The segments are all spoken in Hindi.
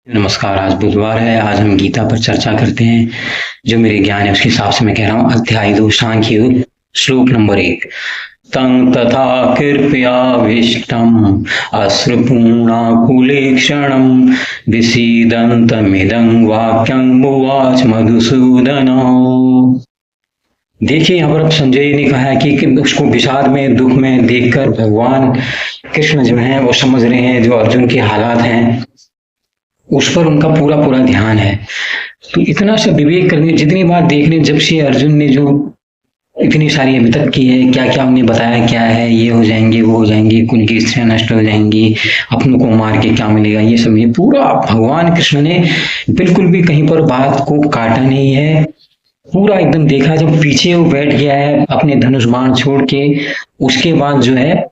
नमस्कार। आज बुधवार है। आज हम गीता पर चर्चा करते हैं। जो मेरे ज्ञान है उसके हिसाब से मैं कह रहा हूँ। अध्याय 2 सांख्य योग, श्लोक नंबर 1। तं तथा कृपयाविष्टम् अश्रुपूर्णाकुलेक्षणं विसीदन्तमिदं वाक्यं उवाच मधुसूदन। देखिए, यहाँ पर अब संजय ने कहा है कि उसको विषाद में, दुख में देखकर भगवान कृष्ण जो है वो समझ रहे हैं जो अर्जुन के हालात हैं, उस पर उनका पूरा पूरा ध्यान है। तो इतना सा विवेक करने, जितनी बार देखने, जब से अर्जुन ने जो इतनी सारी अभी तक की है, क्या क्या उन्हें बताया, क्या है, ये हो जाएंगे, वो हो जाएंगे, कुल की स्त्रियां नष्ट हो जाएंगी, अपनों को मार के क्या मिलेगा, ये सब, ये पूरा भगवान कृष्ण ने बिल्कुल भी कहीं पर बात को काटा नहीं है। पूरा एकदम देखा। जब पीछे वो बैठ गया है अपने धनुष बाण छोड़ के, उसके बाद जो है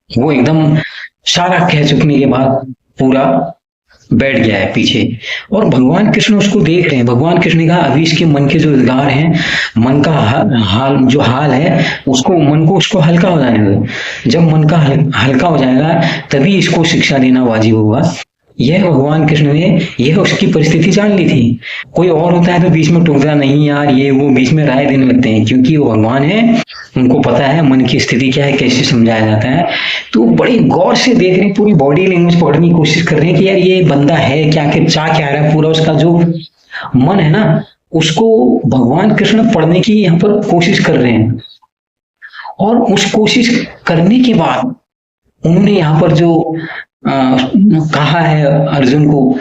वो एकदम सारा कह चुकने के बाद पूरा बैठ गया है पीछे, और भगवान कृष्ण उसको देख रहे हैं। भगवान कृष्ण ने कहा अभी इसके मन के जो विकार हैं, मन का हाल है, उसको, मन को उसको हल्का हो जाने दो। जब मन का हल्का हो जाएगा तभी इसको शिक्षा देना वाजिब होगा। यह भगवान कृष्ण ने यह उसकी परिस्थिति जान ली थी। कोई और होता है तो बीच में टोकता, नहीं यार ये वो, बीच में राय देने लगते हैं, क्योंकि वो भगवान है, उनको पता है मन की स्थिति क्या है, कैसे समझाया जाता है। तो बड़े गौर से देख रहे हैं, पूरी बॉडी लैंग्वेज पढ़ने की कोशिश कर रहे हैं कि यार ये बंदा है क्या, कि चाह क्या रहा है, पूरा उसका जो मन है ना, उसको भगवान कृष्ण पढ़ने की यहाँ पर कोशिश कर रहे हैं। और उस कोशिश करने के बाद उन्होंने यहाँ पर जो कहा है अर्जुन को,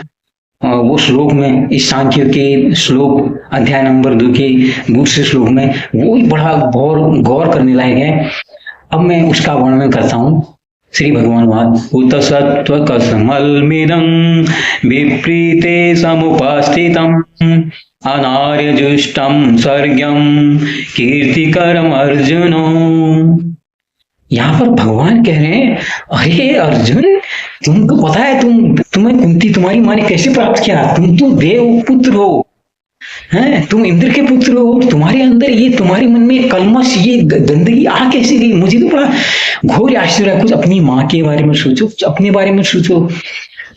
वो श्लोक में, इस सांख्य के श्लोक अध्याय नंबर 2 के दूसरे श्लोक में, वो ही बड़ा गौर करने लायक है। अब मैं उसका वर्णन करता हूँ। श्री भगवान वाद उत सत्व कसमलमिदं विप्रीते समुपस्थितम् अनार्यजुष्टं सर्ग्यं कीर्तिकरम अर्जुनो। यहाँ पर भगवान कह रहे हैं, अरे अर्जुन, तुमको पता है तुम्हें कुंती तुम्हारी माँ ने कैसे प्राप्त किया? तुम तो देव पुत्र हो, हैं, तुम इंद्र के पुत्र हो। तुम्हारे अंदर ये, तुम्हारे मन में कलमश, ये गंदगी आ कैसे गई? मुझे तो बड़ा घोर आश्चर्य है। कुछ अपनी माँ के बारे में सोचो, कुछ अपने बारे में सोचो।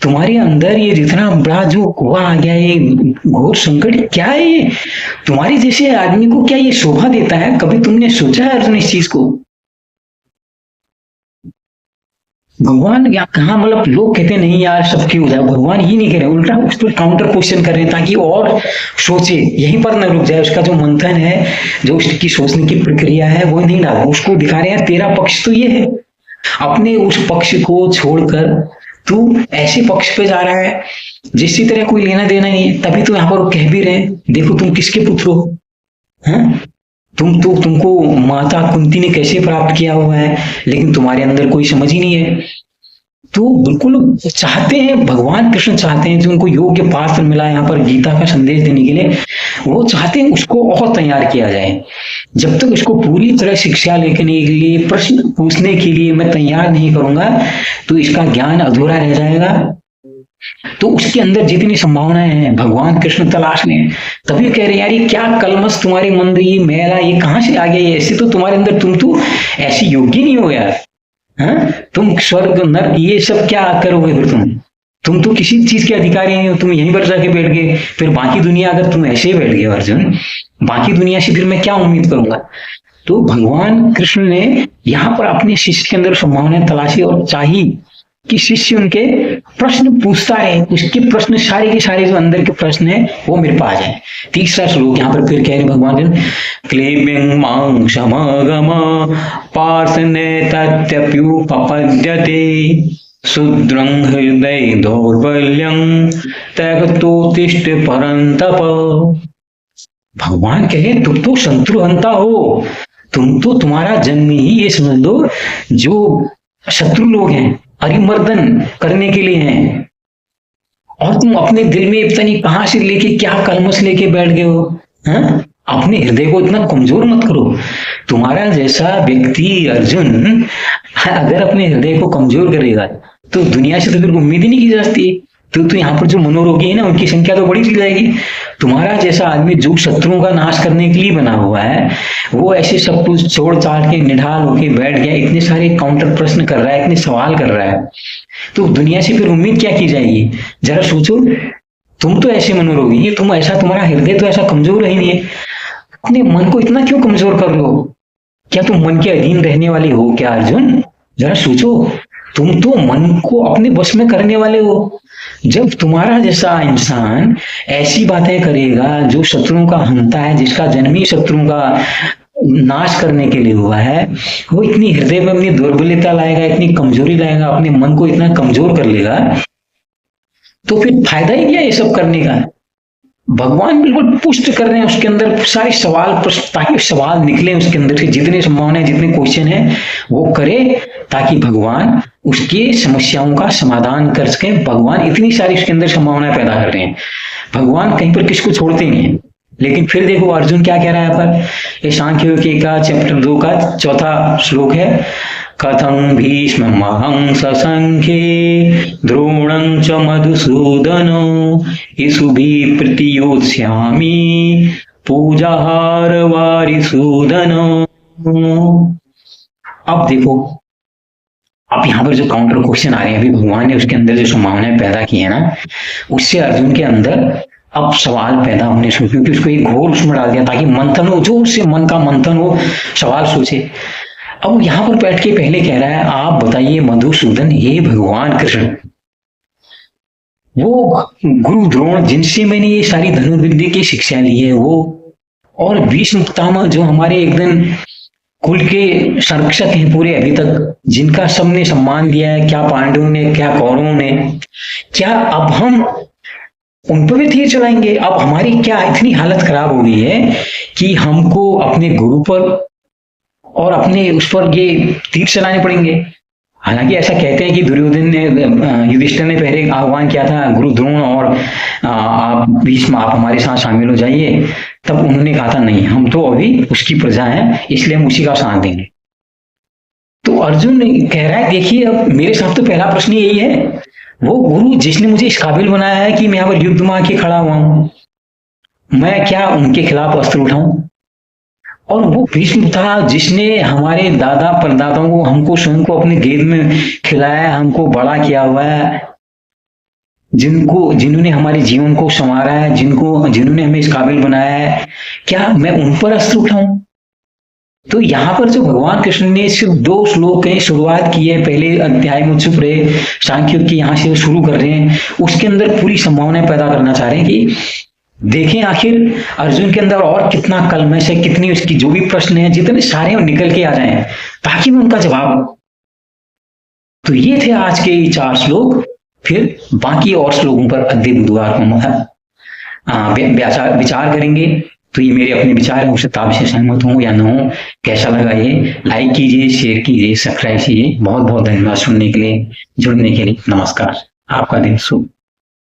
तुम्हारे अंदर ये जितना बड़ा जो कुआ आ गया, ये घोर संकट क्या है? ये तुम्हारे जैसे आदमी को क्या ये शोभा देता है? कभी तुमने सोचा है अर्जुन इस चीज को? भगवान या कहा, मतलब लोग कहते नहीं यार सबकी हो जाए, भगवान ही नहीं कह रहे, उल्टा उस पर काउंटर क्वेश्चन कर रहे हैं ताकि और सोचे, यहीं पर न रुक जाए। उसका जो मंथन है, जो उसकी सोचने की प्रक्रिया है, वो नहीं डाला, उसको दिखा रहे हैं तेरा पक्ष तो ये है। अपने उस पक्ष को छोड़कर तू ऐसे पक्ष पे जा रहा है जिसकी तरह कोई लेना देना नहीं है। तभी तो यहाँ पर कह भी रहे हैं, देखो तुम किसके पुत्र हो, हैं? तुमको माता कुंती ने कैसे प्राप्त किया हुआ है, लेकिन तुम्हारे अंदर कोई समझ ही नहीं है। तो बिल्कुल चाहते हैं, भगवान कृष्ण चाहते हैं, जो उनको योग्य पात्र मिला है यहाँ पर गीता का संदेश देने के लिए, वो चाहते हैं उसको और तैयार किया जाए। जब तक उसको पूरी तरह शिक्षा लेने के लिए, प्रश्न पूछने के लिए मैं तैयार नहीं करूंगा, तो इसका ज्ञान अधूरा रह जाएगा। तो उसके अंदर जितनी संभावनाएं हैं भगवान कृष्ण तलाश में। तभी कह रहे हैं यार ये क्या कलमश तुम्हारे मन में, ये मैला ये कहां से आ गया? ये ऐसे तो तुम्हारे अंदर, तुम तो ऐसी योग्य नहीं हो यार, हाँ? तुम स्वर्ग नर्क ये सब क्या करोगे फिर? तुम तो किसी चीज के अधिकारी नहीं हो, तुम यहीं पर जाके बैठ गए। फिर बाकी दुनिया, अगर तुम ऐसे ही बैठ गए अर्जुन, बाकी दुनिया से फिर मैं क्या उम्मीद करूंगा? तो भगवान कृष्ण ने यहाँ पर अपने शिष्य के अंदर संभावनाएं तलाशी और चाहिए कि शिष्य उनके प्रश्न पूछता है, उसके प्रश्न सारे के सारे जो अंदर के प्रश्न है वो मेरे पास आ जाए। तीसरा श्लोक यहाँ पर फिर कह रहे भगवान, क्लेबिंग मां क्षमागम पार्षने तत्यप्युपपद्यते शुद्रं हृदय दौर्बल्यं त्यक्तोत्तिष्ठ परन्तप। भगवान कहे तुम तो शत्रुहंता हो, तुम तो, तुम्हारा जन्म ही ये समझ लो जो शत्रु लोग हैं, अरिमर्दन करने के लिए हैं। और तुम अपने दिल में पता नहीं कहां से लेके क्या कलमश लेके बैठ गए हो, हैं? अपने हृदय को इतना कमजोर मत करो। तुम्हारा जैसा व्यक्ति अर्जुन अगर अपने हृदय को कमजोर करेगा तो दुनिया से तो फिर उम्मीद ही नहीं की जा सकती। तो यहाँ पर जो मनोरोगी है ना, उनकी संख्या तो बड़ी सी जाएगी। तुम्हारा जैसा आदमी जो शत्रुओं का नाश करने के लिए बना हुआ है, वो ऐसे सब कुछ छोड़ छाड़ के निढाल होके बैठ गया, इतने सारे काउंटर प्रश्न कर रहा है, इतने सवाल कर रहा है, तो दुनिया से फिर उम्मीद क्या की जाएगी? जरा सोचो। तुम तो ऐसे मनोरोगी है, तुम ऐसा, तुम्हारा हृदय तो ऐसा कमजोर ही नहीं है, अपने मन को इतना क्यों कमजोर कर रहे हो? क्या तुम मन के अधीन रहने वाले हो क्या अर्जुन? जरा सोचो। तुम तो मन को अपने वश में करने वाले हो। जब तुम्हारा जैसा इंसान ऐसी बातें करेगा, जो शत्रुओं का हंता है, जिसका जन्म ही शत्रुओं का नाश करने के लिए हुआ है, वो इतनी हृदय में अपनी दुर्बलता लाएगा, इतनी कमजोरी लाएगा, अपने मन को इतना कमजोर कर लेगा, तो फिर फायदा ही क्या ये सब करने का? भगवान बिल्कुल पुष्ट कर रहे हैं उसके अंदर सारे सवाल प्रश्न, ताकि सवाल निकले उसके अंदर से, जितने संभावना है, जितने क्वेश्चन है वो करे, ताकि भगवान उसकी समस्याओं का समाधान कर सके। भगवान इतनी सारी उसके अंदर संभावनाएं पैदा कर रहे हैं, भगवान कहीं पर किसको छोड़ते नहीं है। लेकिन फिर देखो अर्जुन क्या कह रहा है पर, ये सांख्य का चैप्टर 2 का 4था श्लोक है। कथं भीष्ममहं ससंख्ये द्रोणं च मधुसूदनो इषुभिः प्रतियोत्स्यामि पूजाहार वारिसूदनो। अब देखो, अब यहाँ पर जो काउंटर क्वेश्चन आ रहे हैं, अभी भगवान ने उसके अंदर जो संभावनाएं पैदा की है ना, उससे अर्जुन के अंदर अब सवाल पैदा होने शुरू, क्योंकि उसको एक घोर उसमें डाल दिया ताकि मंथन हो, जो उससे मन का मंथन हो, सवाल सोचे। अब यहां पर बैठ के पहले कह रहा है, आप बताइए मधुसूदन, हे भगवान कृष्ण, वो गुरु द्रोण जिनसे मैंने ये सारी धनुर्विद्या की शिक्षा ली है, वो और भीष्म पितामह जो हमारे एकदम कुल के संरक्षक हैं पूरे अभी तक, जिनका सबने सम्मान दिया है, क्या पांडवों ने, क्या कौरवों ने, क्या अब हम उन पर भी तीर चलाएंगे? अब हमारी क्या इतनी हालत खराब हो गई है कि हमको अपने गुरु पर और अपने उस पर ये तीर चलाने पड़ेंगे? हालांकि ऐसा कहते हैं कि दुर्योधन ने, युधिष्ठिर ने पहले आह्वान किया था गुरु द्रोण और आप भीष्म, आप हमारे साथ शामिल हो जाइए, तब उन्होंने कहा था नहीं, हम तो अभी उसकी प्रजा हैं, इसलिए हम उसी का साथ देंगे। तो अर्जुन कह रहा है, देखिए अब मेरे साथ तो पहला प्रश्न यही है, वो गुरु जिसने मुझे इस काबिल बनाया है कि मैं यहाँ पर युद्ध में आके खड़ा हुआ हूं, मैं क्या उनके खिलाफ अस्त्र उठाऊं? और वो भीष्म था जिसने हमारे दादा परदादाओं को, हमको स्वयं को अपने गेद में खिलाया, हमको बड़ा किया हुआ है, जिन्होंने हमारे जीवन को संवारा है, जिन्होंने हमें इस काबिल बनाया है, क्या मैं उन पर अस्त्र उठाऊं? तो यहाँ पर जो भगवान कृष्ण ने सिर्फ 2 श्लोक की शुरुआत की है, पहले अध्याय में चुप रहे, सांख्य की यहाँ से शुरू कर रहे हैं, उसके अंदर पूरी संभावनाएं पैदा करना चाह रहे हैं कि देखें आखिर अर्जुन के अंदर और कितना कलमश है, कितनी उसकी जो भी प्रश्न है, जितने सारे निकल के आ जाएं, ताकि मैं उनका जवाब। तो ये थे आज के 4 श्लोक। फिर बाकी और श्लोकों पर अगले बुधवार को हम विचार करेंगे। तो ये मेरे अपने विचार हैं, उससे ताब से सहमत हूं या ना हो, कैसा लगा ये लाइक कीजिए, शेयर कीजिए, सब्सक्राइब कीजिए। बहुत बहुत धन्यवाद सुनने के लिए, जुड़ने के लिए। नमस्कार, आपका दिन शुभ।